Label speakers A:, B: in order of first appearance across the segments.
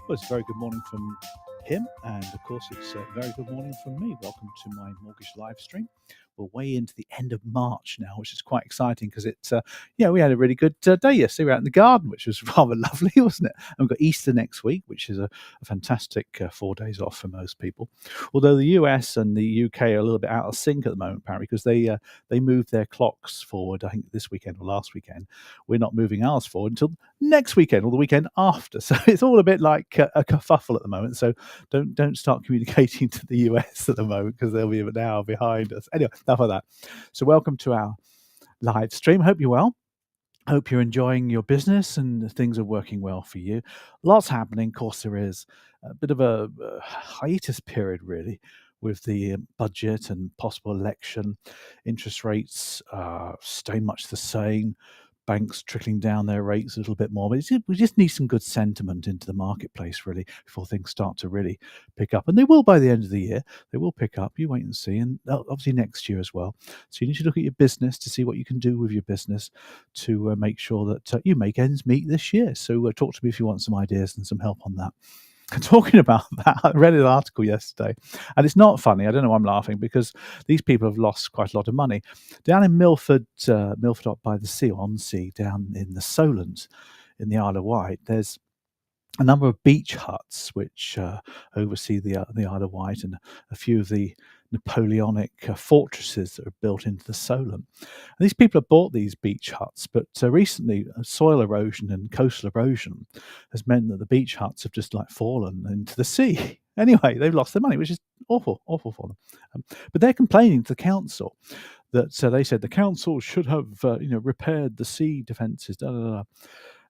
A: Well, it's a very good morning from him, and of course, it's a very good morning from me. Welcome to my mortgage live stream. We're way into the end of March now, which is quite exciting because we had a really good day yesterday. We were out in the garden, which was rather lovely, wasn't it? And we've got Easter next week, which is a fantastic 4 days off for most people. Although the US and the UK are a little bit out of sync at the moment, apparently, because they moved their clocks forward. I think this weekend or last weekend. We're not moving ours forward until next weekend or the weekend after. So it's all a bit like a kerfuffle at the moment. So don't start communicating to the US at the moment because they'll be an hour behind us. Anyway, enough of that. So welcome to our live stream. Hope you're well. Hope you're enjoying your business and things are working well for you. Lots happening. Of course, there is a bit of a hiatus period, really, with the budget and possible election. Interest rates stay much the same. Banks trickling down their rates a little bit more. But we just need some good sentiment into the marketplace, really, before things start to really pick up. And they will by the end of the year. They will pick up. You wait and see. And obviously next year as well. So you need to look at your business to see what you can do with your business to make sure that you make ends meet this year. So talk to me if you want some ideas and some help on that. Talking about that, I read an article yesterday, and it's not funny. I don't know why I'm laughing because these people have lost quite a lot of money. Down in Milford, Milford up by the sea, on sea, down in the Solent, in the Isle of Wight, there's a number of beach huts which oversee the Isle of Wight and a few of the Napoleonic fortresses that are built into the Solent. And these people have bought these beach huts, but recently soil erosion and coastal erosion has meant that the beach huts have just like fallen into the sea. Anyway, they've lost their money, which is awful, awful for them. But they're complaining to the council that they said the council should have repaired the sea defences. Da, da, da.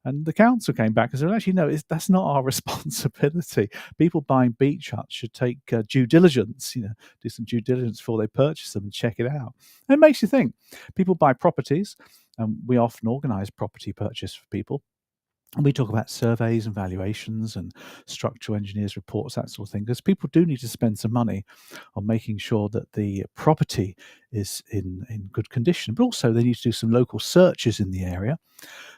A: And the council came back and said, well, actually, no, that's not our responsibility. People buying beach huts should take due diligence, do some due diligence before they purchase them and check it out. And it makes you think. People buy properties, and we often organise property purchase for people. And we talk about surveys and valuations and structural engineers' reports, that sort of thing, because people do need to spend some money on making sure that the property is in good condition. But also they need to do some local searches in the area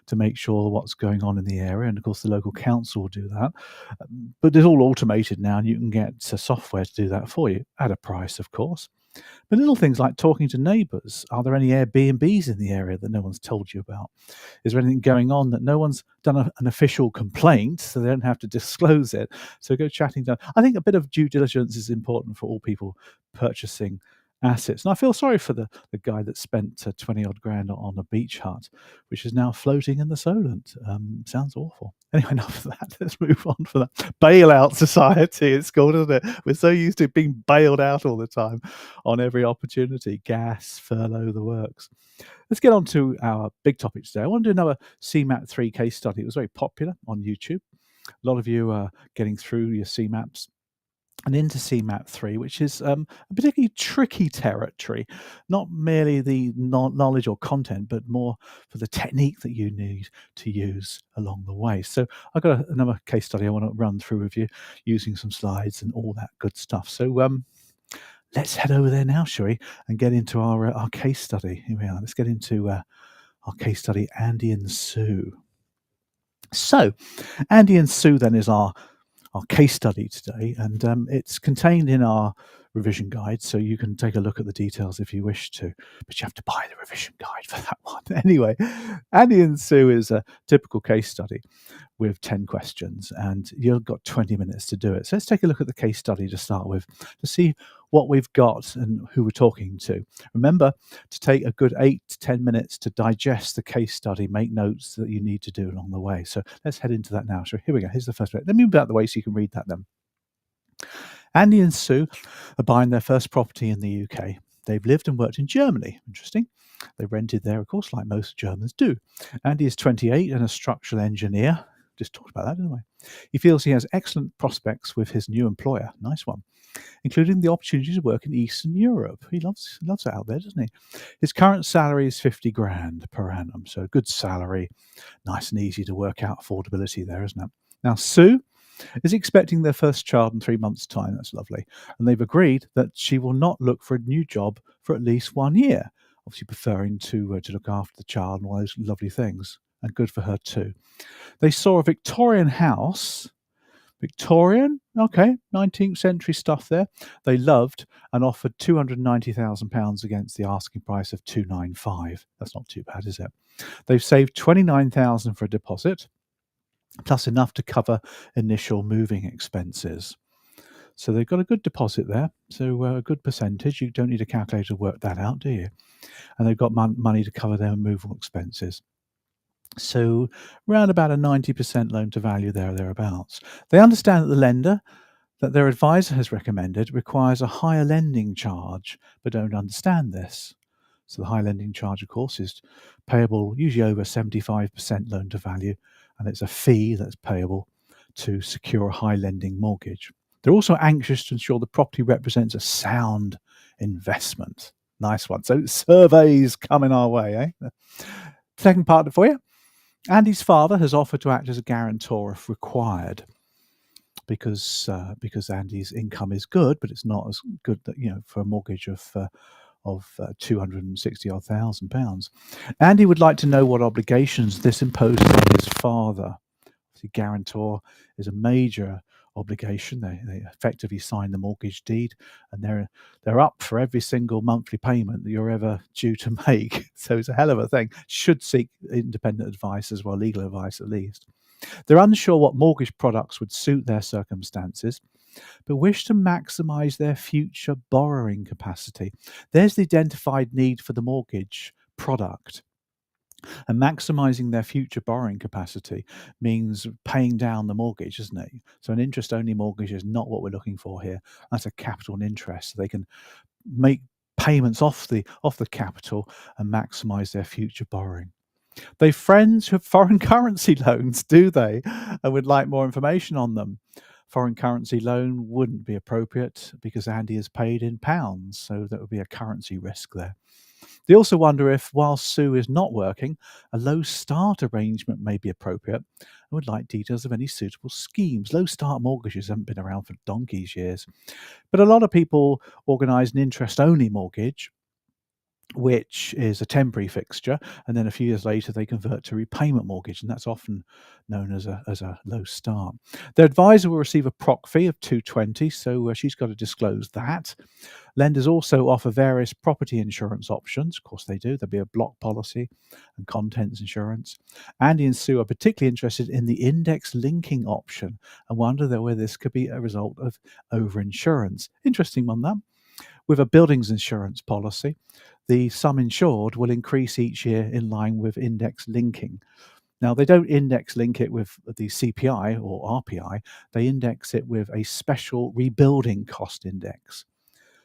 A: to make sure what's going on in the area. And of course, the local council will do that. But it's all automated now, and you can get software to do that for you at a price, of course. But little things like talking to neighbours. Are there any Airbnbs in the area that no one's told you about? Is there anything going on that no one's done an official complaint, so they don't have to disclose it? So go chatting down. I think a bit of due diligence is important for all people purchasing assets. And I feel sorry for the guy that spent 20 odd grand on a beach hut, which is now floating in the Solent. Sounds awful. Anyway, enough of that. Let's move on for that. Bailout society, it's called, isn't it? We're so used to being bailed out all the time on every opportunity. Gas, furlough, the works. Let's get on to our big topic today. I want to do another CeMAP 3 case study. It was very popular on YouTube. A lot of you are getting through your CeMAPs and into CeMAP 3, which is a particularly tricky territory, not merely the knowledge or content, but more for the technique that you need to use along the way. So I've got another case study I want to run through with you using some slides and all that good stuff. So let's head over there now, shall we, and get into our case study. Here we are. Let's get into our case study, Andy and Sue. So Andy and Sue then is our case study today, and it's contained in our revision guide, so you can take a look at the details if you wish to, but you have to buy the revision guide for that one. Anyway, Andy and Sue is a typical case study with 10 questions, and you've got 20 minutes to do it. So let's take a look at the case study to start with, to see what we've got and who we're talking to. Remember to take a good 8 to 10 minutes to digest the case study, make notes that you need to do along the way. So let's head into that now. So here we go. Here's the first bit. Let me move out the way so you can read that then. Andy and Sue are buying their first property in the UK. They've lived and worked in Germany. Interesting. They rented there, of course, like most Germans do. Andy is 28 and a structural engineer. Just talked about that, didn't we? He feels he has excellent prospects with his new employer. Nice one. Including the opportunity to work in Eastern Europe. He loves it out there, doesn't he? His current salary is 50 grand per annum. So a good salary. Nice and easy to work out affordability there, isn't it? Now, Sue is expecting their first child in 3 months' time. That's lovely. And they've agreed that she will not look for a new job for at least 1 year, obviously preferring to look after the child and all those lovely things. And good for her too. They saw a Victorian house Victorian, okay, 19th century stuff there. They loved and offered £290,000 against the asking price of 295. That's not too bad, is it? They've saved 29,000 for a deposit, plus enough to cover initial moving expenses. So they've got a good deposit there, so a good percentage. You don't need a calculator to work that out, do you? And they've got money to cover their removal expenses. So around about a 90% loan to value there or thereabouts. They understand that the lender that their advisor has recommended requires a higher lending charge, but don't understand this. So the high lending charge, of course, is payable usually over 75% loan to value, and it's a fee that's payable to secure a high lending mortgage. They're also anxious to ensure the property represents a sound investment. Nice one. So surveys coming our way, eh? Second part for you. Andy's father has offered to act as a guarantor if required, because Andy's income is good, but it's not as good that for a mortgage of £260,000. Andy would like to know what obligations this imposes on his father. The guarantor is a major obligation. They effectively sign the mortgage deed, and they're up for every single monthly payment that you're ever due to make. So it's a hell of a thing. Should seek independent advice as well, legal advice at least. They're unsure what mortgage products would suit their circumstances, but wish to maximise their future borrowing capacity. There's the identified need for the mortgage product. And maximising their future borrowing capacity means paying down the mortgage, isn't it? So an interest-only mortgage is not what we're looking for here. That's a capital and interest. So they can make payments off the capital and maximise their future borrowing. They've friends who have foreign currency loans, do they? And would like more information on them. Foreign currency loan wouldn't be appropriate because Andy is paid in pounds, so that would be a currency risk there. They also wonder if, while Sue is not working, a low start arrangement may be appropriate and would like details of any suitable schemes. Low start mortgages haven't been around for donkey's years, but a lot of people organise an interest-only mortgage, which is a temporary fixture, and then a few years later they convert to repayment mortgage, and that's often known as a low start. Their advisor will receive a proc fee of $220, so she's got to disclose that. Lenders also offer various property insurance options. Of course they do. There'll be a block policy and contents insurance. Andy and Sue are particularly interested in the index linking option and wonder whether this could be a result of overinsurance. Interesting one, that. With a buildings insurance policy, the sum insured will increase each year in line with index linking. Now, they don't index link it with the CPI or RPI. They index it with a special rebuilding cost index.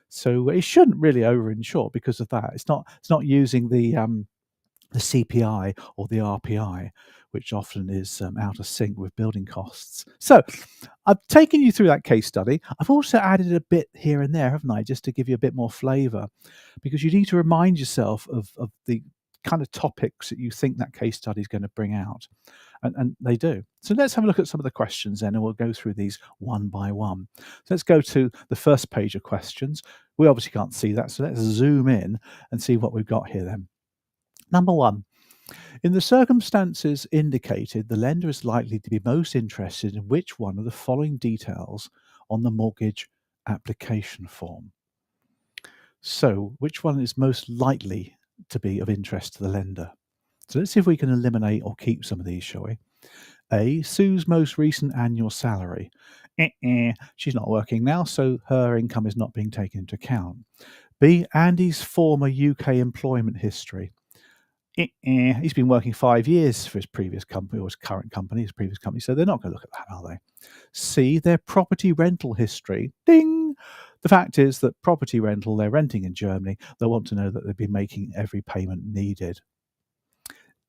A: So it shouldn't really overinsure because of that. It's not using the CPI or the RPI, which often is out of sync with building costs. So I've taken you through that case study. I've also added a bit here and there, haven't I, just to give you a bit more flavour, because you need to remind yourself of the kind of topics that you think that case study is going to bring out. And they do. So let's have a look at some of the questions then, and we'll go through these one by one. So let's go to the first page of questions. We obviously can't see that, so let's zoom in and see what we've got here then. Number one, in the circumstances indicated, the lender is likely to be most interested in which one of the following details on the mortgage application form. So which one is most likely to be of interest to the lender? So let's see if we can eliminate or keep some of these, shall we? A, Sue's most recent annual salary. She's not working now, so her income is not being taken into account. B, Andy's former UK employment history. He's been working 5 years for his previous company, or his current company, his previous company, so they're not going to look at that, are they? C, their property rental history. Ding! The fact is that property rental, they're renting in Germany, they'll want to know that they've been making every payment needed.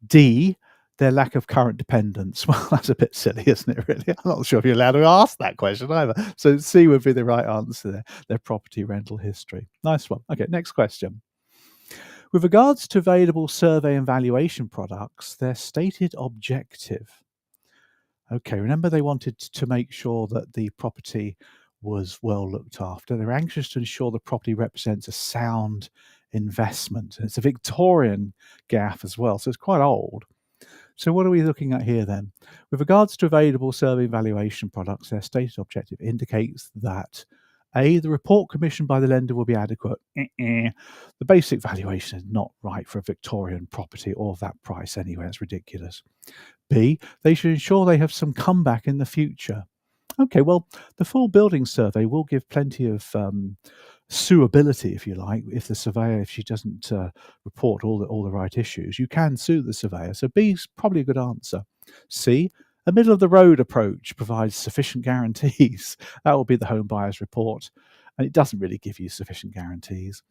A: D, their lack of current dependence. Well, that's a bit silly, isn't it, really? I'm not sure if you're allowed to ask that question either. So C would be the right answer there, their property rental history. Nice one. Okay, next question. With regards to available survey and valuation products, their stated objective. Okay, remember they wanted to make sure that the property was well looked after. They're anxious to ensure the property represents a sound investment. And it's a Victorian gaff as well, so it's quite old. So what are we looking at here then? With regards to available survey valuation products, their stated objective indicates that A, the report commissioned by the lender will be adequate. The basic valuation is not right for a Victorian property or that price anyway. It's ridiculous. B, they should ensure they have some comeback in the future. Okay, well, the full building survey will give plenty of suability, if you like. If the surveyor, if she doesn't report all the right issues, you can sue the surveyor. So B is probably a good answer. C, a middle of the road approach provides sufficient guarantees. That will be the home buyer's report, and it doesn't really give you sufficient guarantees.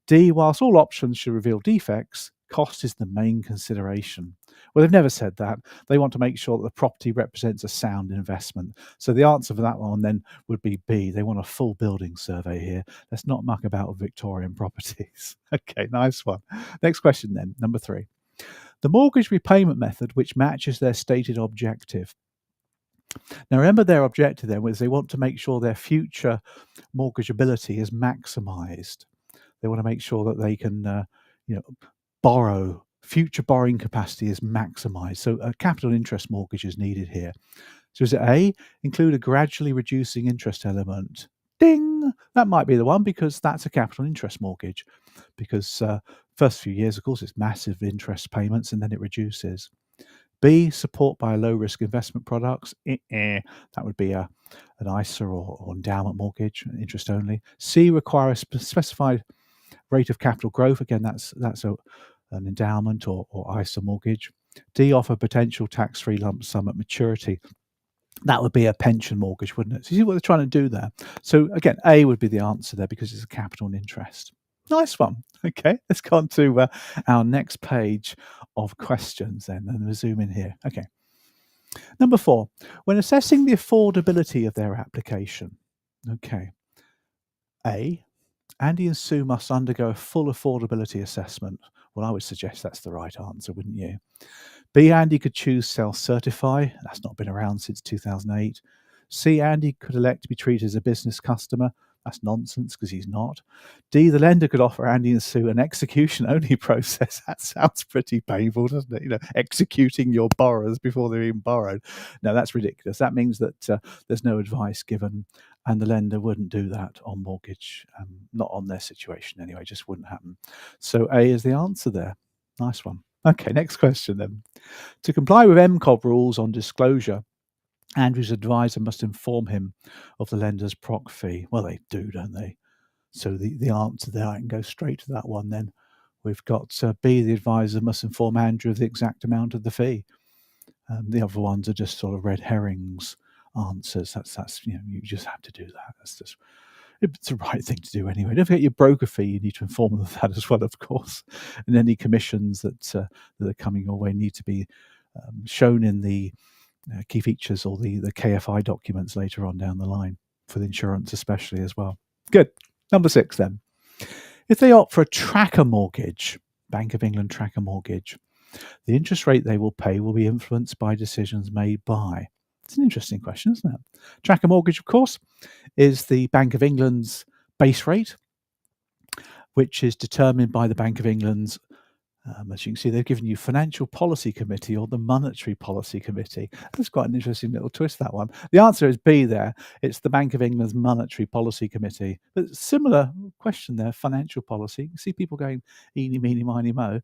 A: D, whilst all options should reveal defects, cost is the main consideration. Well, they've never said that. They want to make sure that the property represents a sound investment. So the answer for that one then would be B. They want a full building survey here. Let's not muck about with Victorian properties. Okay, nice one. Next question then, number 3. The mortgage repayment method which matches their stated objective. Now remember, their objective then was they want to make sure their future mortgageability is maximised. They want to make sure that they can, borrow. Future borrowing capacity is maximised. So a capital interest mortgage is needed here. So is it A, include a gradually reducing interest element? Ding! That might be the one because that's a capital interest mortgage. Because first few years, of course, it's massive interest payments and then it reduces. B, support by low risk investment products. That would be an ISA or endowment mortgage, interest only. C, require a specified rate of capital growth. Again, that's an endowment or ISA mortgage. D, offer potential tax-free lump sum at maturity. That would be a pension mortgage, wouldn't it? So you see what they're trying to do there. So again, A would be the answer there because it's a capital and interest. Nice one. Okay, let's go on to our next page of questions then, and we'll zoom in here. Okay. Number 4, when assessing the affordability of their application. Okay. A, Andy and Sue must undergo a full affordability assessment. Well, I would suggest that's the right answer, wouldn't you? B, Andy could choose self-certify. That's not been around since 2008. C, Andy could elect to be treated as a business customer. That's nonsense because he's not. D, the lender could offer Andy and Sue an execution-only process. That sounds pretty painful, doesn't it? Executing your borrowers before they're even borrowed. No, that's ridiculous. That means that there's no advice given, and the lender wouldn't do that on mortgage, not on their situation anyway. It just wouldn't happen. So A is the answer there. Nice one. Okay, next question then. To comply with MCOB rules on disclosure, Andrew's advisor must inform him of the lender's proc fee. Well, they do, don't they? So the answer there, I can go straight to that one then. We've got B, the advisor must inform Andrew of the exact amount of the fee. The other ones are just sort of red herrings answers. That's you just have to do that. That's just, it's the right thing to do anyway. Don't forget your broker fee. You need to inform them of that as well, of course. And any commissions that are coming your way need to be shown in the key features or the KFI documents later on down the line for the insurance especially as well. Good. Number 6 then. If they opt for a tracker mortgage, Bank of England tracker mortgage, the interest rate they will pay will be influenced by decisions made by. It's an interesting question, isn't it? Tracker mortgage, of course, is the Bank of England's base rate, which is determined by the Bank of England's as you can see, they've given you Financial Policy Committee or the Monetary Policy Committee. That's quite an interesting little twist, that one. The answer is B there. It's the Bank of England's Monetary Policy Committee. But similar question there, financial policy. You see people going, eeny, meeny, miny, mo.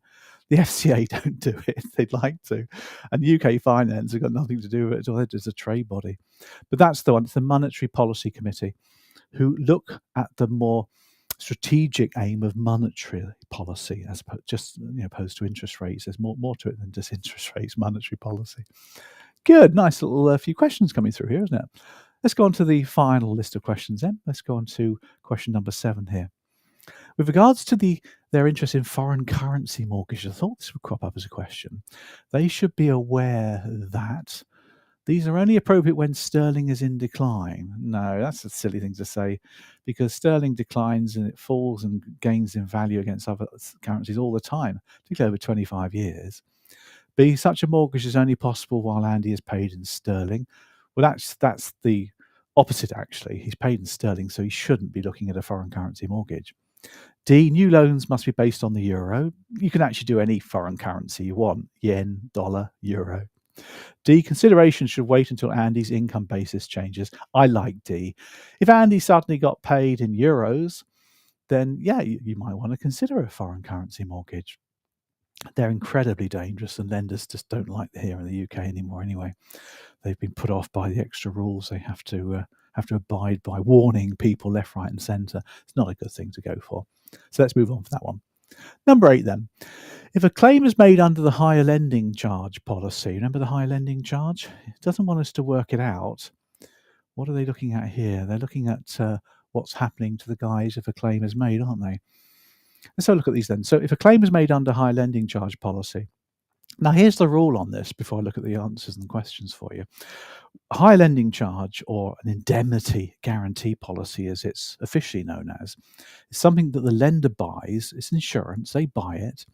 A: The FCA don't do it. They'd like to. And UK Finance have got nothing to do with it at all. They're just a trade body. But that's the one. It's the Monetary Policy Committee who look at the more strategic aim of monetary policy as opposed to interest rates. There's more to it than just interest rates, monetary policy. Good, nice little few questions coming through here, isn't it? Let's go on to the final list of questions then. Let's go on to question number 7 here. With regards to their interest in foreign currency mortgages, I thought this would crop up as a question. They should be aware that these are only appropriate when sterling is in decline. No, that's a silly thing to say because sterling declines and it falls and gains in value against other currencies all the time, particularly over 25 years. B, such a mortgage is only possible while Andy is paid in sterling. Well, that's the opposite, actually. He's paid in sterling, so he shouldn't be looking at a foreign currency mortgage. D, new loans must be based on the euro. You can actually do any foreign currency you want, yen, dollar, euro. D, consideration should wait until Andy's income basis changes. I like D. If Andy suddenly got paid in euros, then yeah, you might want to consider a foreign currency mortgage. They're incredibly dangerous, and lenders just don't like it here in the UK anymore anyway. They've been put off by the extra rules they have to abide by, warning people left, right, and centre. It's not a good thing to go for. So let's move on for that one. Number 8 then. If a claim is made under the higher lending charge policy, remember the higher lending charge? It doesn't want us to work it out. What are they looking at here? They're looking at what's happening to the guys if a claim is made, aren't they? Let's have a look at these then. So if a claim is made under higher lending charge policy, now here's the rule on this before I look at the answers and questions for you. A high lending charge, or an indemnity guarantee policy as it's officially known as, is something that the lender buys. It's insurance, they buy it.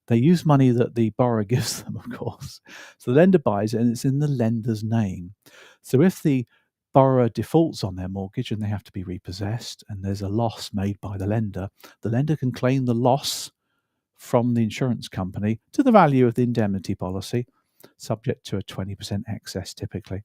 A: They use money that the borrower gives them, of course. So the lender buys it and it's in the lender's name. So if the borrower defaults on their mortgage and they have to be repossessed and there's a loss made by the lender can claim the loss from the insurance company to the value of the indemnity policy, subject to a 20% excess typically.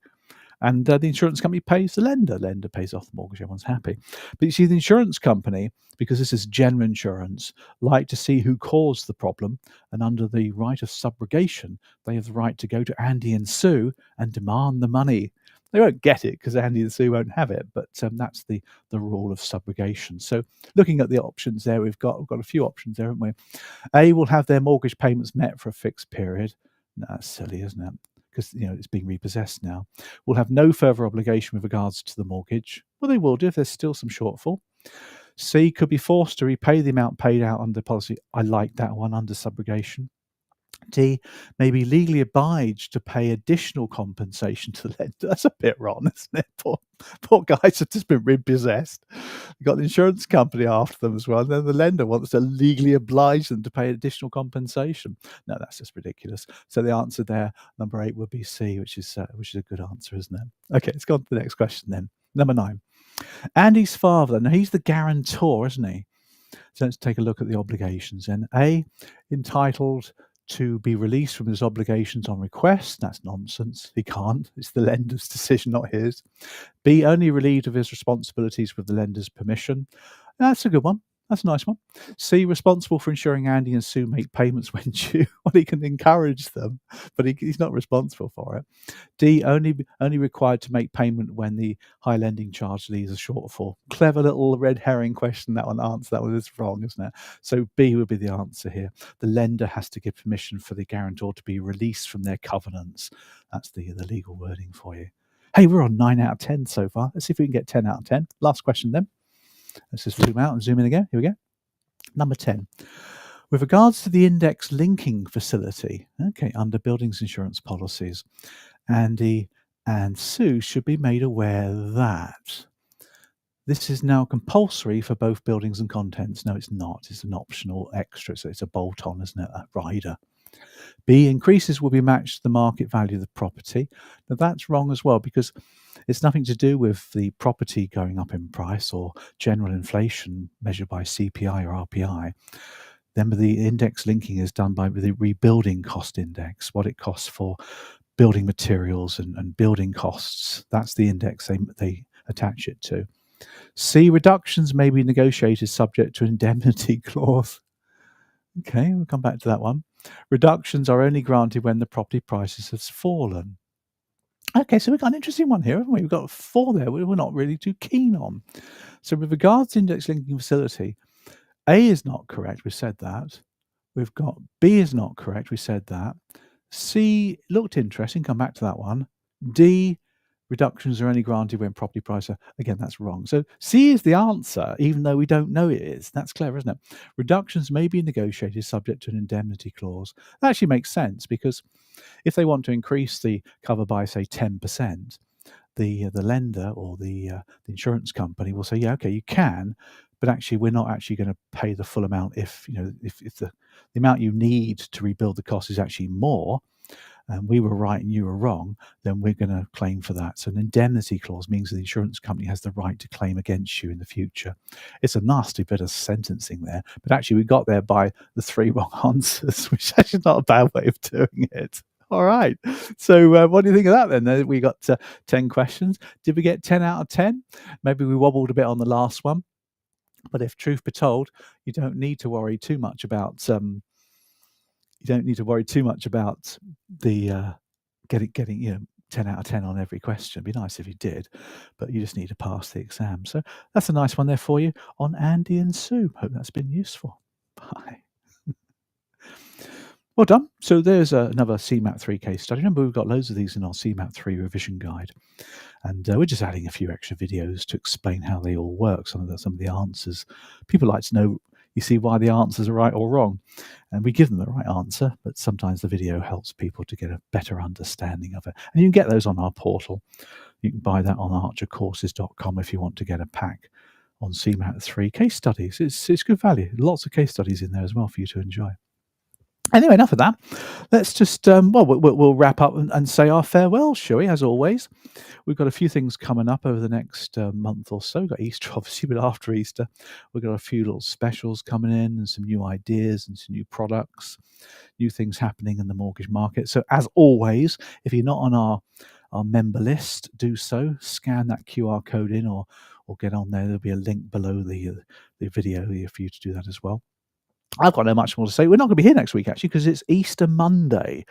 A: And the insurance company pays the lender. Lender pays off the mortgage. Everyone's happy. But you see, the insurance company, because this is general insurance, like to see who caused the problem. And under the right of subrogation, they have the right to go to Andy and Sue and demand the money. They won't get it because Andy and Sue won't have it, but that's the rule of subrogation. So looking at the options there, we've got a few options there, haven't we? A, will have their mortgage payments met for a fixed period. No, that's silly, isn't it? Because it's being repossessed now. Will have no further obligation with regards to the mortgage. Well, they will do if there's still some shortfall. C, could be forced to repay the amount paid out under policy. I like that one, under subrogation. D, may be legally obliged to pay additional compensation to the lender. That's a bit wrong, isn't it? Poor guys have just been repossessed. You've got the insurance company after them as well. And then the lender wants to legally oblige them to pay additional compensation. No, that's just ridiculous. So the answer there, number 8, would be C, which is a good answer, isn't it? Okay, let's go on to the next question then. Number 9. Andy's father. Now he's the guarantor, isn't he? So let's take a look at the obligations then. A, entitled to be released from his obligations on request. That's nonsense. He can't. It's the lender's decision, not his. B, only relieved of his responsibilities with the lender's permission. That's a good one. That's a nice one. C, responsible for ensuring Andy and Sue make payments when due. Well, he can encourage them, but he's not responsible for it. D, only required to make payment when the high lending charge leaves a shortfall. Clever little red herring question. That one answer. That one is wrong, isn't it? So B would be the answer here. The lender has to give permission for the guarantor to be released from their covenants. That's the legal wording for you. Hey, we're on 9 out of 10 so far. Let's see if we can get 10 out of 10. Last question then. Let's just zoom out and zoom in again. Here we go. Number 10. With regards to the index linking facility, okay, under buildings insurance policies, Andy and Sue should be made aware that this is now compulsory for both buildings and contents. No, it's not. It's an optional extra. So it's a bolt-on, isn't it? A rider. B, increases will be matched to the market value of the property. Now that's wrong as well, because it's nothing to do with the property going up in price or general inflation measured by CPI or RPI. Then the index linking is done by the rebuilding cost index, what it costs for building materials and building costs. That's the index they attach it to. C, reductions may be negotiated subject to indemnity clause. Okay, we'll come back to that one. Reductions are only granted when the property prices has fallen. Okay, so we've got an interesting one here, haven't we? We've got 4 there we're not really too keen on. So with regards to index linking facility, A is not correct. We said that. We've got B is not correct. We said that. C looked interesting. Come back to that one. D, reductions are only granted when property prices. Again, that's wrong. So C is the answer, even though we don't know it is. That's clever, isn't it? Reductions may be negotiated subject to an indemnity clause. That actually makes sense, because if they want to increase the cover by, say, 10%, the lender or the insurance company will say, yeah, okay, you can, but actually we're not actually going to pay the full amount if the amount you need to rebuild the cost is actually more. and we were right and you were wrong, then we're going to claim for that. So an indemnity clause means the insurance company has the right to claim against you in the future. It's a nasty bit of sentencing there, but actually we got there by the 3 wrong answers, which is actually not a bad way of doing it. All right. So what do you think of that then? We got 10 questions. Did we get 10 out of 10? Maybe we wobbled a bit on the last one. But if truth be told, you don't need to worry too much about the getting 10 out of 10 on every question. It'd be nice if you did, but you just need to pass the exam. So that's a nice one there for you on Andy and Sue. Hope that's been useful. Bye. Well done. So there's another CeMAP 3 case study. Remember, we've got loads of these in our CeMAP 3 revision guide. And we're just adding a few extra videos to explain how they all work, some of the answers. People like to know, you see, why the answers are right or wrong. And we give them the right answer, but sometimes the video helps people to get a better understanding of it. And you can get those on our portal. You can buy that on archercourses.com if you want to get a pack on CeMAP 3 case studies. It's good value. Lots of case studies in there as well for you to enjoy. Anyway, enough of that. Let's just, we'll wrap up and say our farewells, shall we, as always. We've got a few things coming up over the next month or so. We've got Easter, obviously, but after Easter, we've got a few little specials coming in and some new ideas and some new products, new things happening in the mortgage market. So as always, if you're not on our member list, do so. Scan that QR code in or get on there. There'll be a link below the video for you to do that as well. I've got no much more to say. We're not going to be here next week, actually, because it's Easter Monday.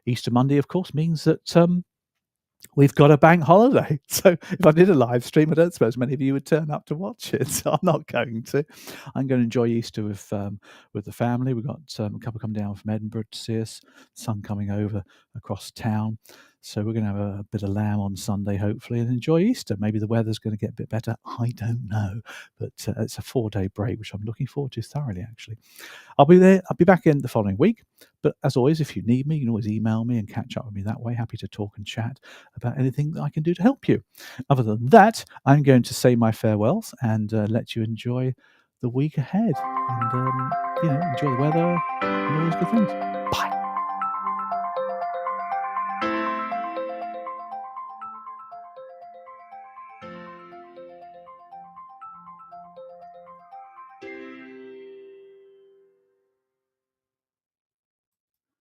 A: Easter Monday, of course, means that we've got a bank holiday. So if I did a live stream, I don't suppose many of you would turn up to watch it. So I'm not going to. I'm going to enjoy Easter with the family. We've got a couple coming down from Edinburgh to see us, sun coming over across town. So we're going to have a bit of lamb on Sunday, hopefully, and enjoy Easter. Maybe the weather's going to get a bit better. I don't know. But it's a 4-day break, which I'm looking forward to thoroughly, actually. I'll be there. I'll be back in the following week. But as always, if you need me, you can always email me and catch up with me that way. Happy to talk and chat about anything that I can do to help you. Other than that, I'm going to say my farewells and let you enjoy the week ahead. And, enjoy the weather and all those good things.